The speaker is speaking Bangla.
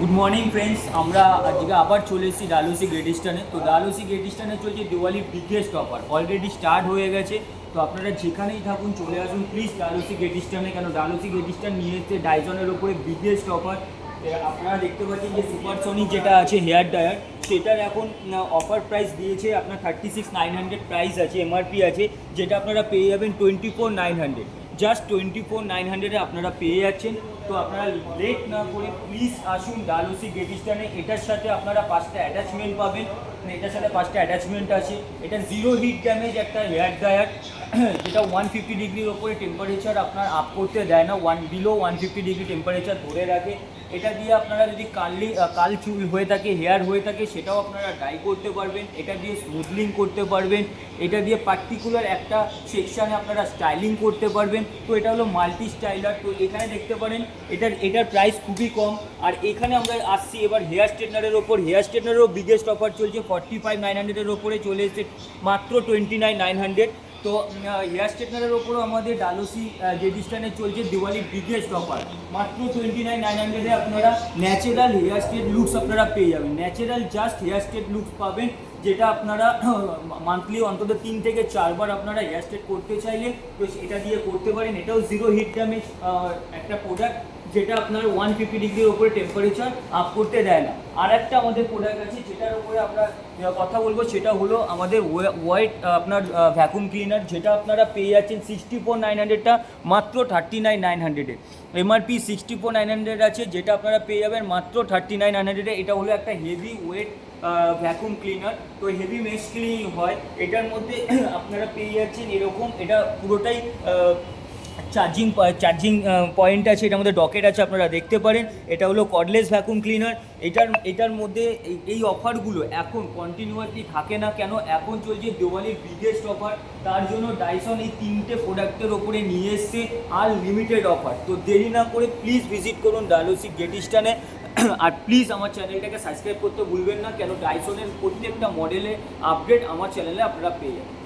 গুড মর্নিং ফ্রেন্ডস, আমরা আজকে আবার চলে এসেছি ডালহৌসি গ্রেট ইস্টার্নে। তো ডালহৌসি গ্রেট ইস্টার্নে চলছে দিওয়ালির বিগেস্ট অফার, অলরেডি স্টার্ট হয়ে গেছে। তো আপনারা যেখানেই থাকুন চলে আসুন প্লিজ ডালহৌসি গ্রেট ইস্টার্নে, কেন ডালহৌসি গ্রেট ইস্টার্ন নিয়ে এসছে ডাইজনের ওপরে বিগেস্ট অফার। আপনারা দেখতে পাচ্ছেন যে সুপারসনিক যেটা আছে হেয়ার ড্রায়ার, সেটার এখন অফার প্রাইস দিয়েছে আপনার 36,900 প্রাইস আছে, এমআরপি আছে, যেটা আপনারা পেয়ে যাবেন 24,900, জাস্ট 24,900 আপনারা পেয়ে যাচ্ছেন। তো আপনারা লেট না করে প্লিজ আসুন ডালহৌসি গ্রেট ইস্টার্নে। এটার সাথে আপনারা 5টা অ্যাটাচমেন্ট পাবেন, এটার সাথে 5টা অ্যাটাচমেন্ট আছে। এটা জিরো হিট ড্যামেজ একটা হেয়ার ড্রায়ার, যেটা 150 ডিগ্রির ওপরে টেম্পারেচার আপনার আপ করতে দেয় না, বিলো 150 ডিগ্রি টেম্পারেচার ধরে রাখে। এটা দিয়ে আপনারা যদি কাল চুল হয়ে থাকে, হেয়ার হয়ে থাকে, সেটাও আপনারা ডাই করতে পারবেন। এটা দিয়ে স্মুথলিং করতে পারবেন, এটা দিয়ে পার্টিকুলার একটা সেকশানে আপনারা স্টাইলিং করতে পারবেন। তো এটা হলো মাল্টি স্টাইলার। তো এখানে দেখতে পারেন এটার প্রাইস খুবই কম। আর এখানে আমরা আসছি এবার হেয়ার স্ট্রেটনারের ওপর। হেয়ার স্ট্রেটনারেরও বিগেস্ট অফার চলছে, 45,900-এর ওপরে চলে এসেছে মাত্র 29,900। তো হেয়ার স্ট্রেটনারের ওপরও আমাদের ডালহৌসি গ্রেট ইস্টার্নে চলছে দিওয়ালির বিগেস্ট অফার, মাত্র 29,900-এ আপনারা ন্যাচারাল হেয়ার স্ট্রেট লুকস আপনারা পেয়ে যাবেন। Natural just hair straight looks পাবেন, যেটা আপনারা মান্থলি অন্তত 3 থেকে 4 বার আপনারা হেয়ার স্ট্রেট করতে চাইলে তো এটা দিয়ে করতে পারেন। এটাও জিরো হিট ড্যামেজ একটা প্রোডাক্ট, যেটা আপনার 150 ডিগ্রির ওপরে টেম্পারেচার আপ করতে দেয় না। আর একটা আমাদের প্রোডাক্ট আছে যেটার উপরে আমরা কথা বলবো, সেটা হলো আমাদের ওয়াইট আপনার ভ্যাকুম ক্লিনার, যেটা আপনারা পেয়ে যাচ্ছেন 64,900টা মাত্র 39,900-এ। এমআরপি 64,900 আছে, যেটা আপনারা পেয়ে যাবেন মাত্র 39,900-এ। এটা হলো একটা হেভি ওয়েট ভ্যাকুম ক্লিনার, তো হেভি মেশ ক্লিনিং হয় এটার মধ্যে। আপনারা পেয়ে যাচ্ছেন এরকম, এটা পুরোটাই চার্জিং পয়েন্ট আছে, এটার মধ্যে ডকেট আছে, আপনারা দেখতে পারেন। এটা হলো কর্ডলেস ভ্যাকুম ক্লিনার। এটার মধ্যে এই অফারগুলো এখন কন্টিনিউয়াসলি থাকে না, কেন এখন চলছে দিওয়ালির বিগেস্ট অফার। তার জন্য ডাইসন এই 3টে প্রোডাক্টের ওপরে নিয়ে এসছে আর লিমিটেড অফার। তো দেরি না করে প্লিজ ভিজিট করুন ডালহৌসি গ্রেট ইস্টার্নে। আর প্লিজ আমার চ্যানেলটাকে সাবস্ক্রাইব করতে ভুলবেন না, কেন ডাইসনের প্রত্যেকটা মডেলের আপডেট আমার চ্যানেলে আপনারা পেয়ে যাবেন।